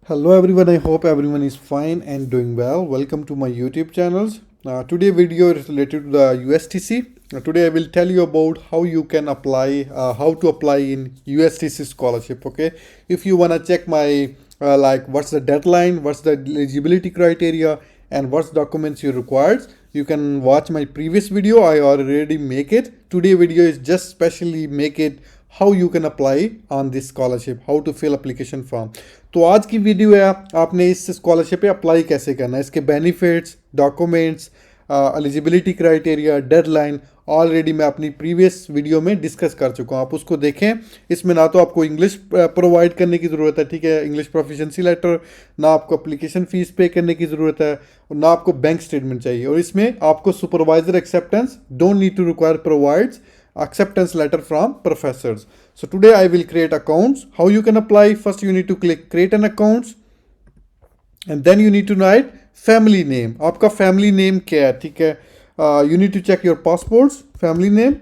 Hello everyone, I hope everyone is fine and doing well. Welcome to my YouTube channels. Today video is related to the USTC. Today I will tell you about how you can apply, how to apply in USTC scholarship. Okay, if you wanna check my like what's the deadline, what's the eligibility criteria, and what's documents you required, you can watch my previous video. I already make it. Today video is just specially make it how you can apply on this scholarship, how to fill application form. तो आज की video है आपने इस scholarship पे apply कैसे करना है, इसके benefits, documents, eligibility criteria, deadline already मैं अपनी प्रीवियस वीडियो में डिस्कस कर चुका हूँ. आप उसको देखें. इसमें ना तो आपको इंग्लिश प्रोवाइड करने की ज़रूरत है, ठीक है, इंग्लिश प्रोफिशिएंसी लेटर, ना आपको एप्लीकेशन फ़ीस पे करने की ज़रूरत है, और ना आपको बैंक स्टेटमेंट चाहिए. और इसमें आपको supervisor acceptance don't need to require provides acceptance letter from professors. So today I will create accounts. How you can apply? First you need to click create an account and then you need to write family name. आपका family name क्या है, ठीक है. You need to check your passports family name.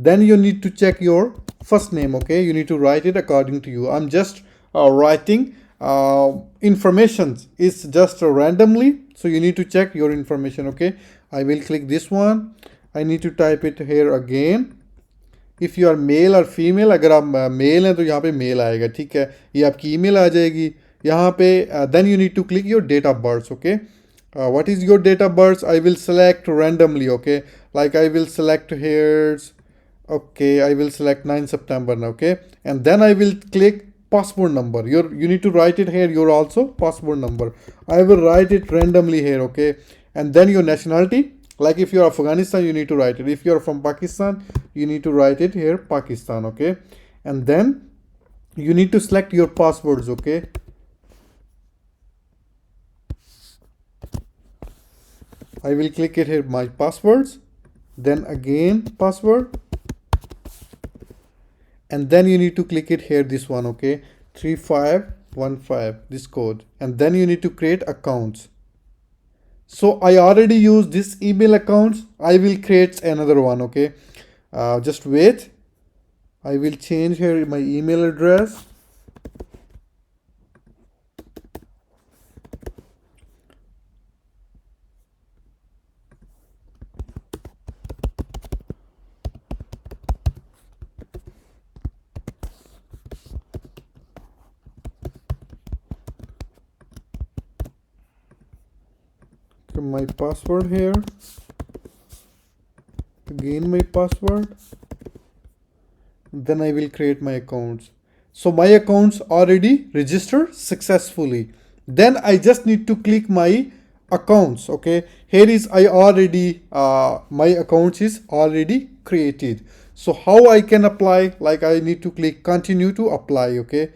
Then you need to check your first name. Okay, you need to write it according to you. I'm just writing information is just randomly, so you need to check your information. Okay, I will click this one. I need to type it here again. If you are male or female, अगर आप mail हैं तो यहाँ पे mail आएगा, ठीक है, ये आपकी ईमेल आ जाएगी यहाँ पे. Then you need to click your date of birth. Okay, what is your date of birth? I will select randomly. Okay, like I will select here. Okay, I will select 9 September now. Okay, and then I will click passport number. You need to write it here. Your also passport number. I will write it randomly here. Okay, and then your nationality. Like if you are Afghanistan, you need to write it. If you are from Pakistan, you need to write it here, Pakistan. Okay, and then you need to select your passwords. Okay, I will click it here, my passwords, then again password, and then you need to click it here, this one. Okay, 3515, this code, and then you need to create accounts. So I already used this email accounts. I will create another one. Okay, just wait. I will change here my email address. My password here, again my password, then I will create my accounts. So my accounts already registered successfully. Then I just need to click my accounts. Okay, here is I already my accounts is already created. So how I can apply? Like I need to click continue to apply. Okay,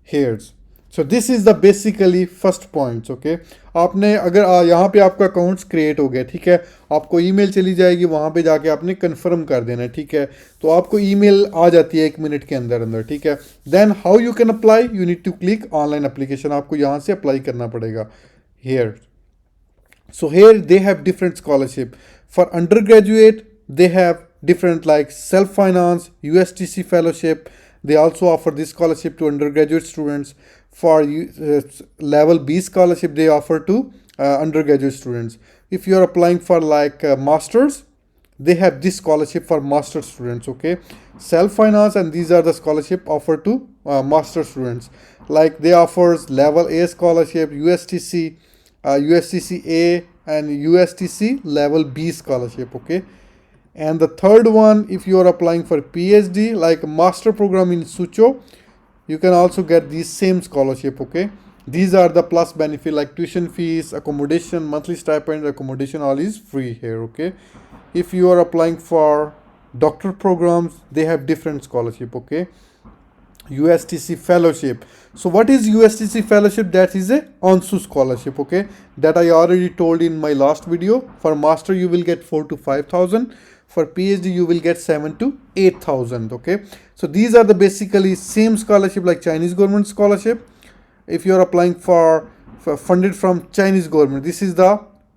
here's. So this is the basically first points. Okay, आपने अगर यहाँ पे आपका accounts create हो गया, ठीक है, आपको ईमेल चली जाएगी, वहाँ पे जाके आपने कंफर्म कर देना है, ठीक है, तो आपको ईमेल आ जाती है 1 मिनट के अंदर अंदर, ठीक है. Then how you can apply? You need to click online application. आपको यहाँ से अप्लाई करना पड़ेगा here. So here they have different scholarship. For undergraduate, they have different like self-finance, USTC fellowship. They also offer this scholarship to undergraduate students. For level B scholarship, they offer to undergraduate students. If you are applying for like masters, they have this scholarship for master students. Okay, self-finance, and these are the scholarship offered to master students. Like they offers level A scholarship, USTC, USTC A, and USTC level B scholarship. Okay, and the third one, if you are applying for PhD, like master program in Sucho, you can also get these same scholarship. Okay, these are the plus benefit like tuition fees, accommodation, monthly stipend, accommodation, all is free here. Okay, if you are applying for doctor programs, they have different scholarship. Okay, USTC fellowship. So what is USTC fellowship? That is a ANSU scholarship. Okay, that I already told in my last video. For master you will get 4 to 5,000. For PhD you will get 7 to 8,000. Okay, so these are the basically same scholarship like Chinese government scholarship. If you are applying for funded from Chinese government, this is the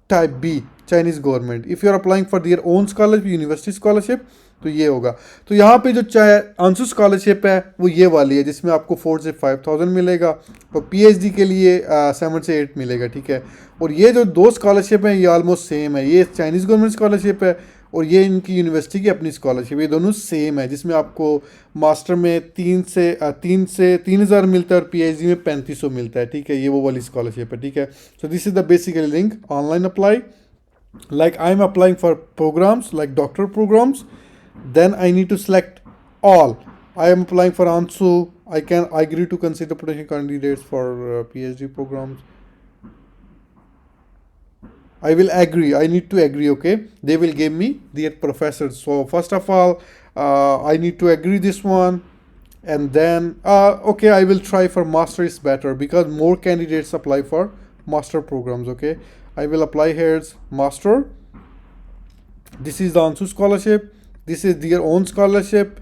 type B, Chinese government. If you are applying for their own scholarship, university scholarship, तो ये होगा। तो यहाँ पे जो चाहे आंसू scholarship है वो ये वाली है, जिसमें आपको 4 से 5,000 मिलेगा, और पीएचडी के लिए 7 से 8 मिलेगा, ठीक है। और ये जो दो स्कॉलरशिप हैं ये ऑलमोस्ट सेम है, ये चाइनीज़ गवर्नमेंट स्कॉलरशिप है और ये इनकी यूनिवर्सिटी की अपनी स्कॉलरशिप, ये दोनों सेम है, जिसमें आपको मास्टर में 3,000 मिलता है और पीएचडी में 3,500 मिलता है, ठीक है। ये वो वाली स्कॉलरशिप है, ठीक है। So this is the basically link online apply, like I'm applying for programs like doctor programs, then I need to select all. I am applying for ANSU. I agree to consider potential candidates for PhD programs. I will agree. I need to agree. Okay, they will give me their professors. So first of all, I need to agree this one, and then okay, I will try for master is better because more candidates apply for master programs. Okay, I will apply here as master. This is the ANSU scholarship. This is their own scholarship,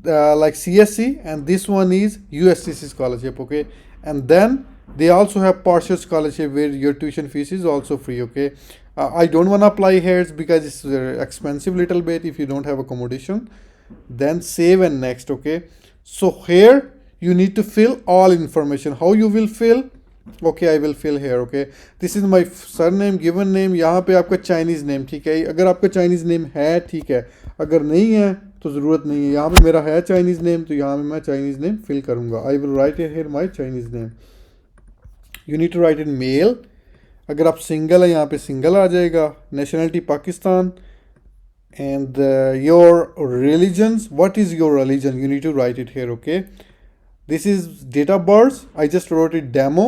like CSC, and this one is USCC scholarship. Okay, and then they also have partial scholarship where your tuition fees is also free. Okay, I don't want to apply here because it's expensive little bit if you don't have accommodation. Then save and next. Okay, so here you need to fill all information. How you will fill? Okay I will fill here. Okay, this is my surname, name given, name पे आपका Chinese name, ठीक है। अगर आपका Chinese name है ठीक है, अगर नहीं है तो ज़रूरत नहीं है। यहाँ पे मेरा है चाइनीज़ नेम, तो यहाँ पे मैं चाइनीज़ नेम फिल करूँगा। I will write here my Chinese name. You need to write in male. अगर आप सिंगल है यहाँ पे सिंगल आ जाएगा। Nationality Pakistan, and your religions, what is your religion, you need to write it here. Okay, this is date of birth. I just wrote it demo,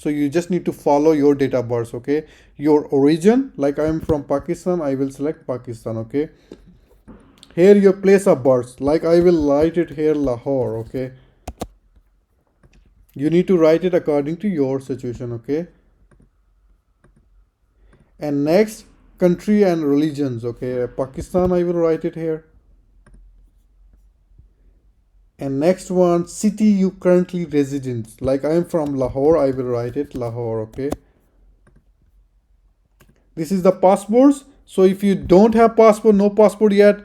so you just need to follow your date of birth. Okay, your origin, like I am from Pakistan, I will select Pakistan. Okay, here your place of birth, like I will write it here Lahore. Okay, you need to write it according to your situation. Okay, and next country and religions. Okay, Pakistan, I will write it here. And next one, city you currently resident, like I am from Lahore, I will write it Lahore. Okay, this is the passports. So if you don't have passport, no passport yet,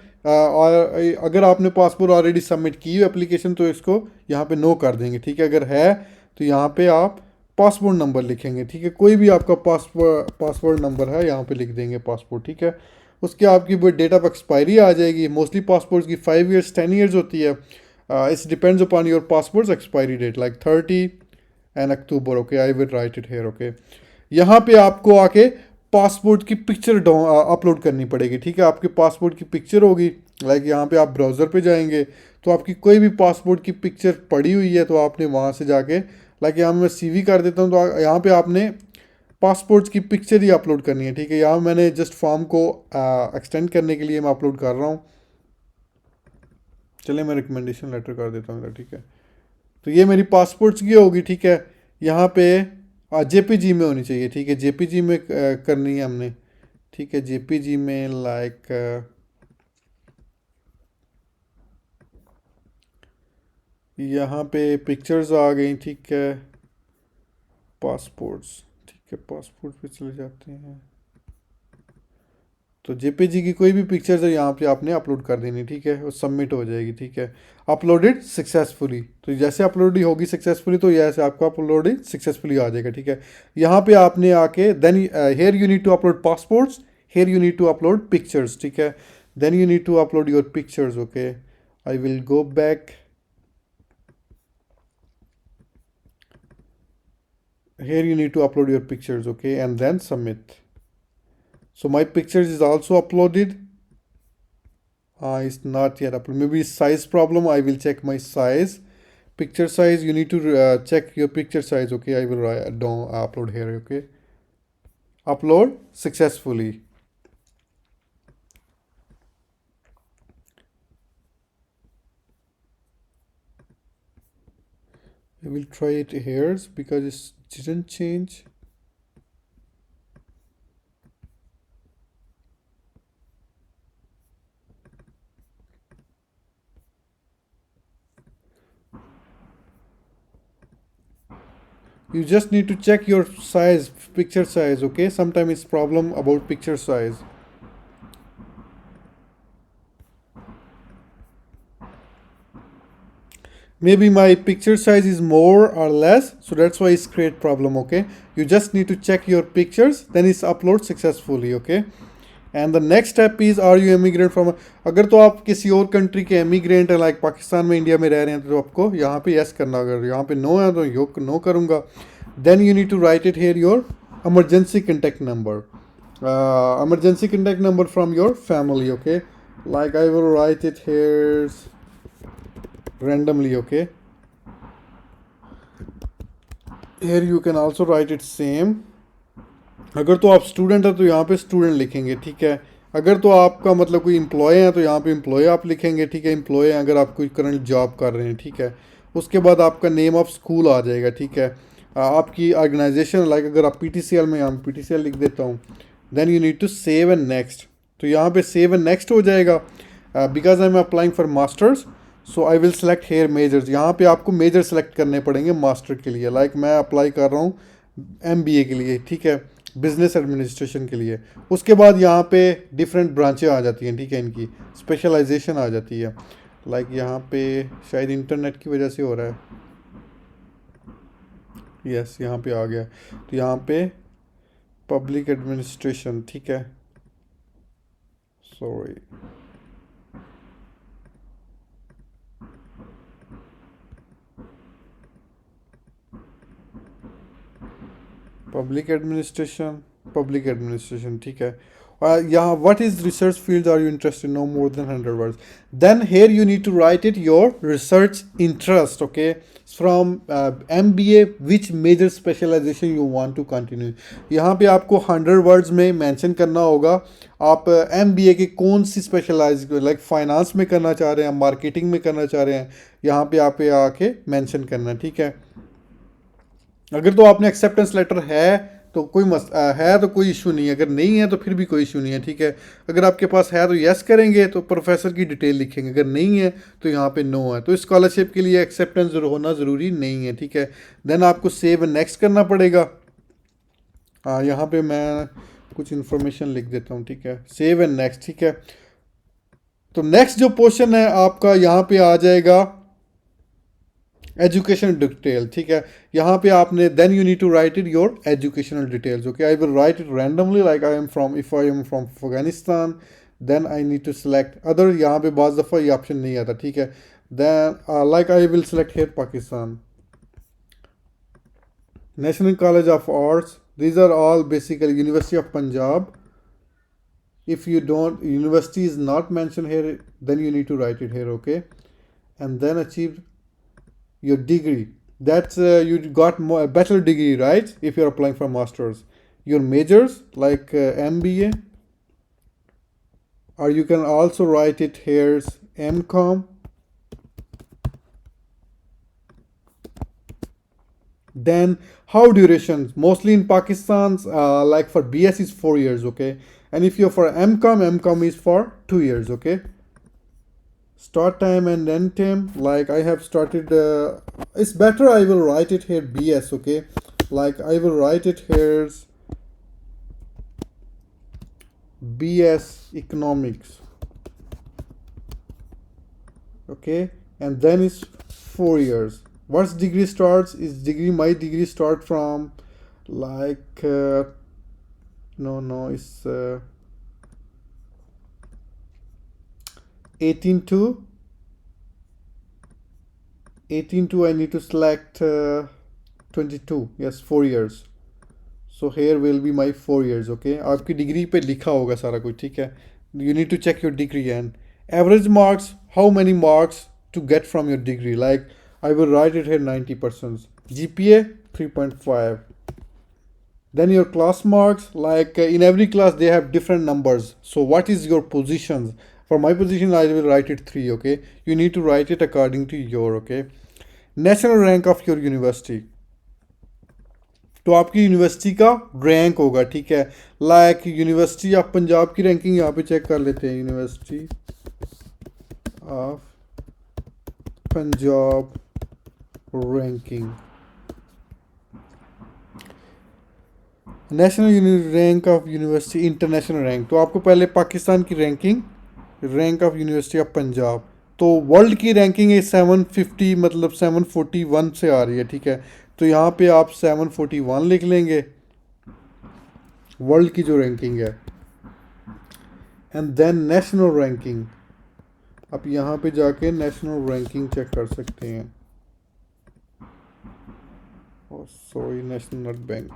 अगर आपने passport already submit की हो application तो इसको यहाँ पे no कर देंगे, ठीक है। अगर है तो यहाँ पे आप पासपोर्ट नंबर लिखेंगे, ठीक है। कोई भी आपका पासपोर्ट नंबर है यहाँ पे लिख देंगे पासपोर्ट, ठीक है। उसके आपकी डेट ऑफ एक्सपायरी आ जाएगी। मोस्टली पासपोर्ट की 5 years 10 years होती है। It depends upon your passport's expiry date, like 30 and October. Okay, I will write it here. Okay, यहाँ पे आपको आके पासपोर्ट की पिक्चर अपलोड करनी पड़ेगी, ठीक है। आपके पासपोर्ट की पिक्चर होगी, लाइक यहाँ पे आप ब्राउज़र पे जाएंगे तो आपकी कोई भी पासपोर्ट की पिक्चर पड़ी हुई है तो आपने वहाँ से जाके, लाइक यहाँ मैं CV कर देता हूँ, तो यहाँ पे आपने पासपोर्ट की पिक्चर ही अपलोड करनी है, ठीक है। यहाँ मैंने जस्ट फॉर्म को एक्सटेंड करने के लिए मैं अपलोड कर रहा हूँ। चले मैं रिकमेंडेशन लेटर कर देता हूँ, ठीक है। तो ये मेरी पासपोर्ट्स की होगी, ठीक है। यहाँ पे JPG में होनी चाहिए, ठीक है। JPG में करनी है हमने, ठीक है। JPG में लाइक यहाँ पे पिक्चर्स आ गई, ठीक है। पासपोर्ट्स, ठीक है, पासपोर्ट पे चले जाते हैं। तो JPG की कोई भी पिक्चर्स है यहाँ पे आपने अपलोड कर देनी, ठीक है। और सबमिट हो जाएगी, ठीक है। अपलोडेड सक्सेसफुली, तो जैसे अपलोड ही होगी सक्सेसफुली तो जैसे आपका अपलोड सक्सेसफुली आ जाएगा, ठीक है। यहाँ पे आपने आके then here you need to upload passports, here you need to upload pictures, ठीक है। Then you need to upload your pictures. Okay, I will go back. Here you need to upload your pictures, okay, and then submit. So my pictures is also uploaded. It's not yet uploaded. Maybe size problem. I will check my size. Picture size. You need to check your picture size. Okay, I will don't upload here. Okay, upload successfully. I will try it here because it didn't change. You just need to check your size, picture size. Okay, sometimes it's problem about picture size. maybe my picture size is more or less, so that's why it's create problem. Okay, you just need to check your pictures, then it's upload successfully. Okay, and the next step is are you emigrant from, अगर तो आप किसी और country के emigrant हैं like Pakistan में India में रह रहे हैं तो आपको यहाँ पे यस करना, अगर यहाँ पे नो है तो यो नो करूँगा. Then you need to write it here your emergency contact number, emergency contact number from your family. Okay, like I will write it here randomly. Okay, here you can also write it same. अगर तो आप student हैं तो यहाँ पे student लिखेंगे. ठीक है, अगर तो आपका मतलब कोई एम्प्लॉय है तो यहाँ पे एम्प्लॉय आप लिखेंगे. ठीक है, एम्प्लॉय हैं अगर आप कोई करंट जॉब कर रहे हैं. ठीक है, उसके बाद आपका नेम ऑफ स्कूल आ जाएगा. ठीक है, आपकी ऑर्गेनाइजेशन लाइक अगर आप PTCL में, यहाँ PTCL लिख देता हूँ. Then you need to save and next. तो यहाँ पे सेव एंड नेक्स्ट हो जाएगा. Because I am applying for masters, so I will select here majors. यहाँ पे आपको मेजर सेलेक्ट करने पड़ेंगे मास्टर के लिए. लाइक मैं अप्लाई कर रहा हूँ MBA के लिए. ठीक है, बिजनेस एडमिनिस्ट्रेशन के लिए. उसके बाद यहाँ पे डिफरेंट ब्रांचें आ जाती हैं. ठीक है, इनकी स्पेशलाइजेशन आ जाती है. लाइक यहाँ पे शायद इंटरनेट की वजह से हो रहा है. यस, यहाँ पे आ गया. तो यहाँ पे पब्लिक एडमिनिस्ट्रेशन. ठीक है, सॉरी, पब्लिक एडमिनिस्ट्रेशन. ठीक है, यहाँ what is research field are you interested, no more than 100 words. Then here you need to write it your research interest. Okay, from MBA which major specialization you want to continue. यहाँ पे आपको 100 words में mention करना होगा आप MBA के कौन सी specialise, like finance में करना चाह रहे हैं, मार्केटिंग में करना चाह रहे हैं. यहाँ पे आप आके मेंशन करना. ठीक है, अगर तो आपने एक्सेप्टेंस लेटर है तो है तो कोई इशू नहीं है, अगर नहीं है तो फिर भी कोई इशू नहीं है. ठीक है, अगर आपके पास है तो यस करेंगे, तो प्रोफेसर की डिटेल लिखेंगे. अगर नहीं है तो यहाँ पे नो है. तो स्कॉलरशिप के लिए एक्सेप्टेंस होना ज़रूरी नहीं है. ठीक है, देन आपको सेव एंड नेक्स्ट करना पड़ेगा. हाँ, यहाँ पे मैं कुछ इन्फॉर्मेशन लिख देता हूँ. ठीक है, सेव एंड नेक्स्ट. ठीक है, तो नेक्स्ट जो पोर्शन है आपका यहाँ पे आ जाएगा एजुकेशन डिटेल. ठीक है, यहाँ पे आपने then you need to write it your educational details. Okay, I will write it randomly like I am from, if I am from Afghanistan then I need to select other. यहाँ पे बाज़ दफ़ा ये ऑप्शन नहीं आता. ठीक है, then like I will select here Pakistan. National college of arts, these are all basically University of Punjab. If you don't, university is not mentioned here, then you need to write it here. Okay, and then achieve your degree. That's you got more, a better degree, right? If you're applying for masters, your majors like MBA, or you can also write it here MCom. Then how durations? Mostly in Pakistan's like for BS is 4 years. Okay, and if you're for MCom is for 2 years. Okay, start time and end time, like I have started it's better I will write it here BS. Okay, like I will write it here BS economics. Okay, and then it's 4 years. What's degree starts is degree, my degree start from like it's 18 to I need to select 22. Yes, 4 years. So here will be my 4 years. Okay, आपकी degree पे लिखा होगा सारा कुछ. ठीक है, you need to check your degree and average marks, how many marks to get from your degree. Like I will write it here 90%. GPA 3.5. Then your class marks, like in every class they have different numbers. So what is your positions? For my position I will write it 3. Okay, you need to write it according to your. Okay, national rank of your university. तो आपकी university का rank होगा. ठीक है, like university of Punjab की ranking यहाँ पे check कर लेते हैं. University of Punjab ranking, national rank of university, international rank. तो आपको पहले पाकिस्तान की ranking, rank of university of Punjab, तो वर्ल्ड की रैंकिंग है 750, मतलब 741 से आ रही है, ठीक है। तो यहाँ पे आप 741 लिख लेंगे, वर्ल्ड की जो रैंकिंग है। एंड देन नेशनल रैंकिंग, आप यहाँ पे जाके नेशनल रैंकिंग चेक कर सकते हैं। Sorry, national bank.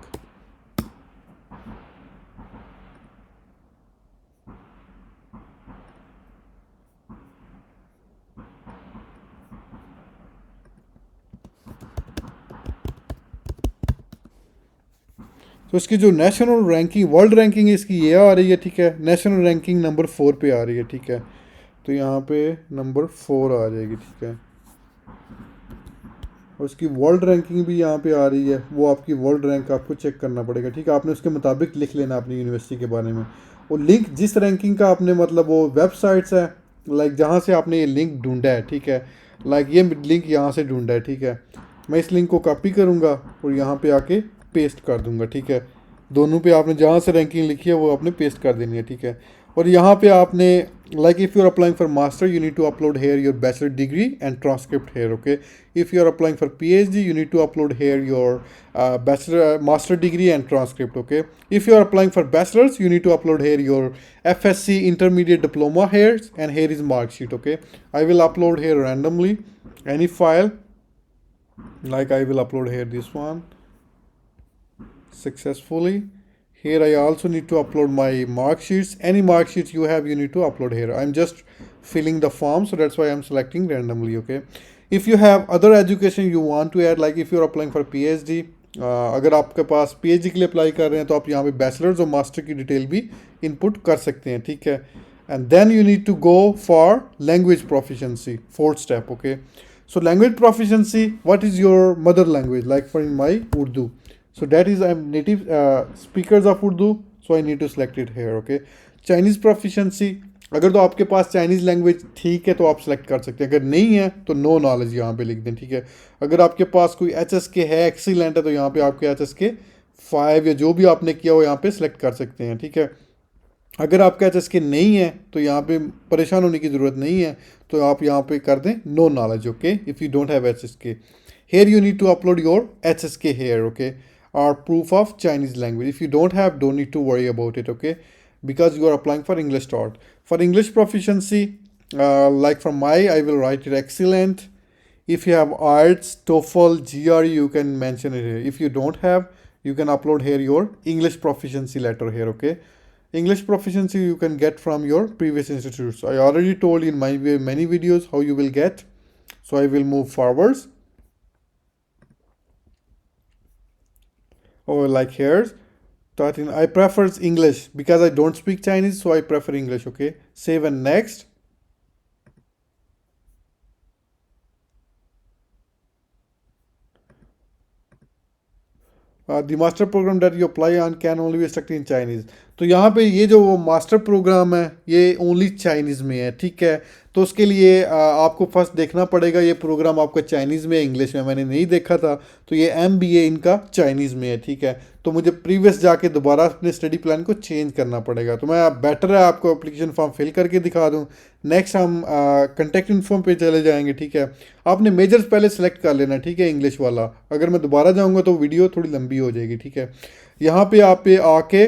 तो इसकी जो नेशनल रैंकिंग, वर्ल्ड रैंकिंग है इसकी ये आ रही है, ठीक है। नेशनल रैंकिंग नंबर 4 पे आ रही है, ठीक है। तो यहाँ पे नंबर 4 आ जाएगी, ठीक है। और उसकी वर्ल्ड रैंकिंग भी यहाँ पे आ रही है, वो आपकी वर्ल्ड रैंक आपको चेक करना पड़ेगा, ठीक है। आपने उसके मुताबिक लिख लेना अपनी यूनिवर्सिटी के बारे में। और लिंक जिस रैंकिंग का आपने, मतलब वो वेबसाइट्स है, लाइक जहाँ से आपने ये लिंक ढूंढा है, ठीक है। लाइक ये लिंक यहाँ से ढूंढा है, ठीक है। मैं इस लिंक को कॉपी करूँगा और यहाँ पे आके पेस्ट कर दूंगा, ठीक है। दोनों पे आपने जहाँ से रैंकिंग लिखी है वो आपने पेस्ट कर देनी है, ठीक है। और यहाँ पे आपने, like if you are applying for master you need to upload here your bachelor degree and transcript here, okay. If you are applying for PhD you need to upload here your bachelor master degree and transcript, okay. If you are applying for bachelors you need to upload here your FSc intermediate diploma hairs and here is mark sheet, okay. I will upload here randomly any file, like I will upload here this one successfully. Here I also need to upload my mark sheets. Any mark sheets you have you need to upload here. I'm just filling the form, so that's why I'm selecting randomly, okay. If you have other education you want to add, like if you're applying for PhD, अगर आपके पास PhD के लिए apply कर रहे हैं तो आप यहाँ पे बैचलर्स और मास्टर की डिटेल भी इनपुट कर सकते हैं, ठीक है। And then you need to go for language proficiency, 4th step, okay. So language proficiency, what is your mother language, like for in my Urdu, so that is I'm native speakers of Urdu, so I need to select it here, okay. Chinese proficiency, अगर तो आपके पास Chinese language ठीक है तो आप select कर सकते हैं, अगर नहीं है तो नो नॉलेज यहाँ पे लिख दें, ठीक है। अगर आपके पास कोई HSK है, एक्सीलेंट है, तो यहाँ पे आपके HSK 5 या जो भी आपने किया हो यहाँ पे सेलेक्ट कर सकते हैं, ठीक है। अगर आपका HSK नहीं है तो यहाँ पे परेशान होने की ज़रूरत नहीं है, तो आप यहाँ पे कर दें no knowledge, okay. If you don't have HSK, here you need to upload your HSK here, okay, or proof of Chinese language. If you don't have, don't need to worry about it, okay, because you are applying for English start. For English proficiency, like for my, I will write it excellent. If you have IELTS, TOEFL, GRE, you can mention it here. If you don't have, you can upload here your English proficiency letter here, okay. English proficiency you can get from your previous institutes. I already told in my many videos how you will get, so I will move forwards. Or like here, starting, I prefer English because I don't speak Chinese, so I prefer English, okay. Save and next. The master program that you apply on can only be instructed in Chinese. तो यहाँ पे ये जो वो master programme है ये only Chinese में है, ठीक है। तो उसके लिए आपको फर्स्ट देखना पड़ेगा ये प्रोग्राम आपका चाइनीज़ में है, इंग्लिश में मैंने नहीं देखा था, तो ये MBA इनका चाइनीज़ में है, ठीक है। तो मुझे प्रीवियस जाके दोबारा अपने स्टडी प्लान को चेंज करना पड़ेगा, तो मैं बेटर है आपको एप्लीकेशन फॉर्म फिल करके दिखा दूँ। नेक्स्ट हम कंटेक्ट इन्फॉर्म पे चले जाएंगे, ठीक है। आपने मेजर्स पहले सेलेक्ट कर लेना, ठीक है, इंग्लिश वाला। अगर मैं दोबारा जाऊँगा तो वीडियो थोड़ी लंबी हो जाएगी, ठीक है। यहाँ पे आप पे आके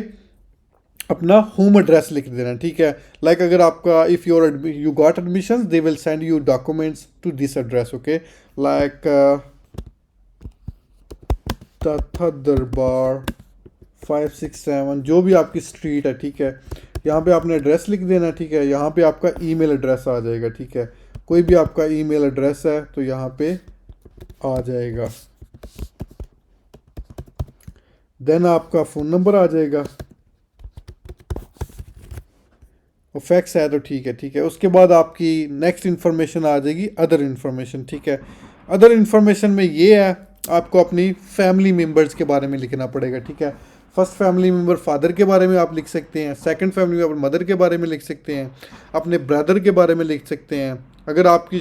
अपना होम एड्रेस लिख देना, ठीक है। लाइक अगर आपका if you got admission they will send you documents to this address, okay. Like तथा दरबार 567 जो भी आपकी स्ट्रीट है, ठीक है। यहाँ पे आपने एड्रेस लिख देना, ठीक है। यहाँ पे आपका ईमेल एड्रेस आ जाएगा, ठीक है। कोई भी आपका ईमेल एड्रेस है तो यहाँ पे आ जाएगा। देन आपका फ़ोन नंबर आ जाएगा, और फैक्स है तो ठीक है, ठीक है। उसके बाद आपकी नेक्स्ट इन्फॉर्मेशन आ जाएगी अदर इन्फॉर्मेशन, ठीक है। अदर इन्फॉर्मेशन में ये है आपको अपनी फैमिली मेम्बर्स के बारे में लिखना पड़ेगा, ठीक है। फर्स्ट फैमिली मेम्बर फादर के बारे में आप लिख सकते हैं, सेकंड फैमिली मेम्बर मदर के बारे में लिख सकते हैं, अपने ब्रदर के बारे में लिख सकते हैं। अगर आपकी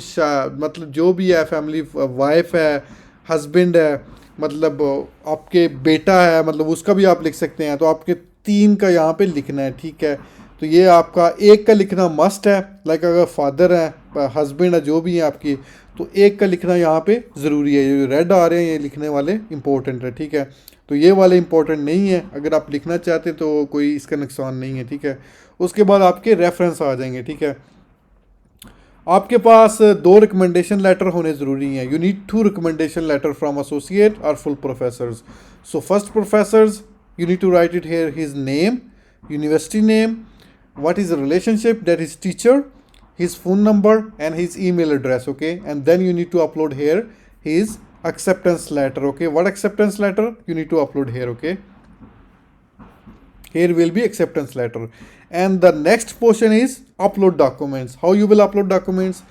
मतलब जो भी है फैमिली, वाइफ है, हस्बैंड है, मतलब आपके बेटा है, मतलब उसका भी आप लिख सकते हैं। तो आपके 3 का यहाँ पे लिखना है, ठीक है। तो तो ये आपका एक का लिखना मस्ट है। लाइक अगर फादर है, हस्बैंड है, जो भी है आपकी, तो एक का लिखना यहाँ पे ज़रूरी है। ये रेड आ रहे हैं, ये लिखने वाले इंपॉर्टेंट है, ठीक है। तो ये वाले इंपॉर्टेंट नहीं है, अगर आप लिखना चाहते हैं तो कोई इसका नुकसान नहीं है, ठीक है। उसके बाद आपके रेफरेंस आ जाएंगे, ठीक है। आपके पास 2 रिकमेंडेशन लेटर होने ज़रूरी हैं। You need 2 recommendation letter from associate और full professors. So first professors, you need to write it here, his name, university name, what is the relationship, that is teacher, his phone number and his email address, okay. And then you need to upload here his acceptance letter, okay. What acceptance letter you need to upload here, okay. Here will be acceptance letter. And the next portion is upload documents. How you will upload documents?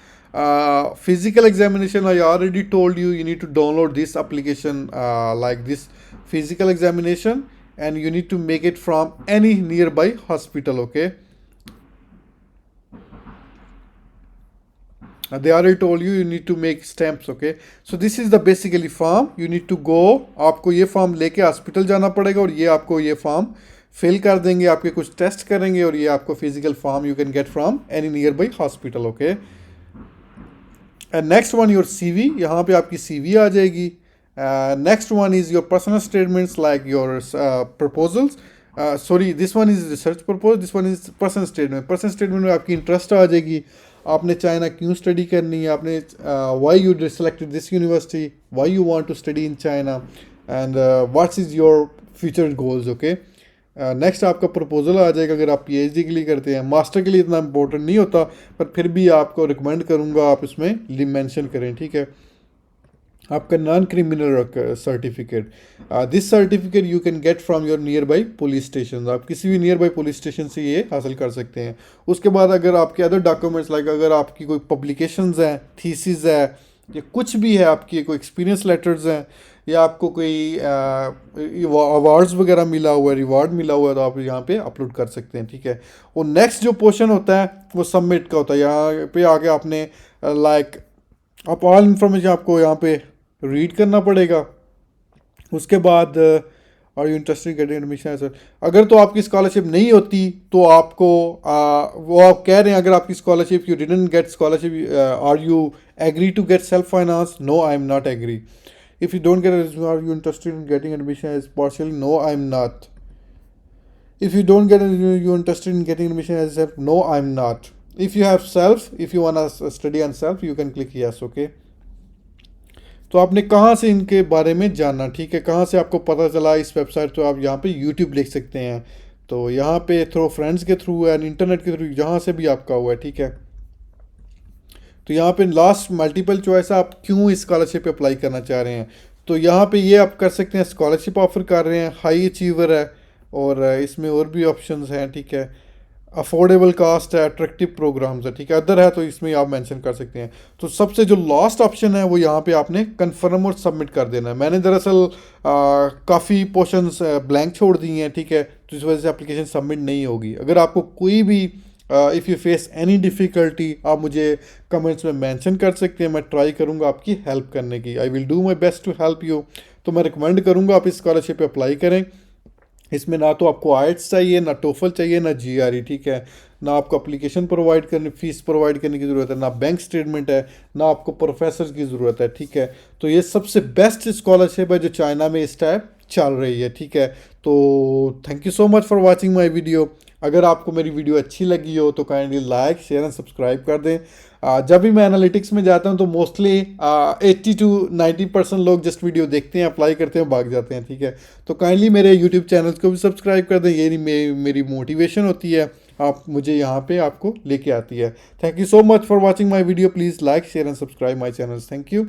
Physical examination, I already told you, you need to download this application, like this physical examination, and you need to make it from any nearby hospital, okay. They already told you need to make stamps, okay. So this is the basically form you need to go. आपको ये form लेके hospital जाना पड़ेगा और ये आपको ये form fill कर देंगे, आपके कुछ टेस्ट करेंगे और ये आपको physical form you can get from any near by hospital, okay. And next one your CV, यहाँ पे आपकी CV आ जाएगी। Next one is your personal statements like your proposals, sorry this one is research propose, this one is personal statement. Personal statement में आपकी interest आ जाएगी, आपने China क्यों study करनी है, आपने why you selected this university, why you want to study in China, and what's is your future goals, okay. Next आपका proposal आ जाएगा अगर आप PhD के लिए करते हैं। मास्टर के लिए इतना इंपॉर्टेंट नहीं होता, पर फिर भी आपको रिकमेंड करूँगा आप इसमें मेंशन करें, ठीक है। आपका non criminal certificate, this certificate you can get from your near by police station. आप किसी भी नियर बाई पुलिस स्टेशन से ये हासिल कर सकते हैं। उसके बाद अगर आपके अदर डॉक्यूमेंट्स लाइक अगर आपकी कोई पब्लिकेशंस हैं, थीसिस है, या कुछ भी है, आपकी कोई एक्सपीरियंस लेटर्स हैं, या आपको कोई अवार्ड्स वगैरह मिला हुआ है, रिवार्ड मिला हुआ है, तो आप यहाँ पे अपलोड कर सकते हैं, ठीक है। और नेक्स्ट जो पोर्शन होता है वो सबमिट का होता है। यहाँ पे आके आपने लाइक आप ऑल इन्फॉर्मेशन आपको यहाँ पे रीड करना पड़ेगा। उसके बाद और you interested getting admission sir, अगर तो आपकी स्कॉलरशिप नहीं होती तो आपको वो आप कह रहे हैं अगर आपकी scholarship you didn't get scholarship, are you agree to get self finance? No, I am not agree. If you don't get a, are you interested in getting admission as partially? No, I'm not. If you don't get you're interested in getting admission as self? No, I'm not. If you have self, if you want to study on self, you can click yes, okay. तो आपने कहाँ से इनके बारे में जानना, ठीक है, कहाँ से आपको पता चला इस वेबसाइट, तो आप यहाँ पे YouTube लिख सकते हैं। तो यहाँ पे थ्रू फ्रेंड्स के थ्रू है, इंटरनेट के थ्रू, जहाँ से भी आपका हुआ है, ठीक है। तो यहाँ पे लास्ट मल्टीपल चॉइस है, आप क्यों इस स्कॉलरशिप पे अप्लाई करना चाह रहे हैं। तो यहाँ पे ये आप कर सकते हैं, स्कॉलरशिप ऑफर कर रहे हैं, हाई अचीवर है, और इसमें और भी ऑप्शंस हैं, ठीक है। अफोर्डेबल कास्ट है, अट्रैक्टिव प्रोग्राम्स है, ठीक है, अदर है, तो इसमें आप मेंशन कर सकते हैं। तो सबसे जो लास्ट ऑप्शन है वो यहाँ पे आपने कंफर्म और सबमिट कर देना है। मैंने दरअसल काफ़ी पोर्शंस ब्लैंक छोड़ दिए हैं, ठीक है, तो इस वजह से एप्लीकेशन सबमिट नहीं होगी। अगर आपको कोई भी if you face any difficulty, आप मुझे कमेंट्स में मेंशन कर सकते हैं, मैं ट्राई करूँगा आपकी हेल्प करने की। I will do my best to help you. तो मैं रिकमेंड करूँगा आप इस स्कॉलरशिप पे अप्लाई करें। इसमें ना तो आपको IELTS चाहिए, ना TOEFL चाहिए, ना GRE, ठीक है, ना आपको एप्लीकेशन प्रोवाइड करने, फीस प्रोवाइड करने की ज़रूरत है, ना बैंक स्टेटमेंट है, ना आपको प्रोफेसर की ज़रूरत है, ठीक है। तो ये सबसे बेस्ट स्कॉलरशिप है जो चाइना में इस टाइम चल रही है, ठीक है। तो thank you so much for watching my video. अगर आपको मेरी वीडियो अच्छी लगी हो तो kindly like, share and subscribe कर दें। जब भी मैं एनालिटिक्स में जाता हूं तो मोस्टली 80 to 90% लोग जस्ट वीडियो देखते हैं, अप्लाई करते हैं, भाग जाते हैं, ठीक है। तो काइंडली मेरे यूट्यूब चैनल को भी सब्सक्राइब कर दें, ये मेरी मोटिवेशन होती है, आप मुझे यहाँ पे आपको लेके आती है। Thank you so much for watching my video. Please like, share and subscribe my channel. Thank you.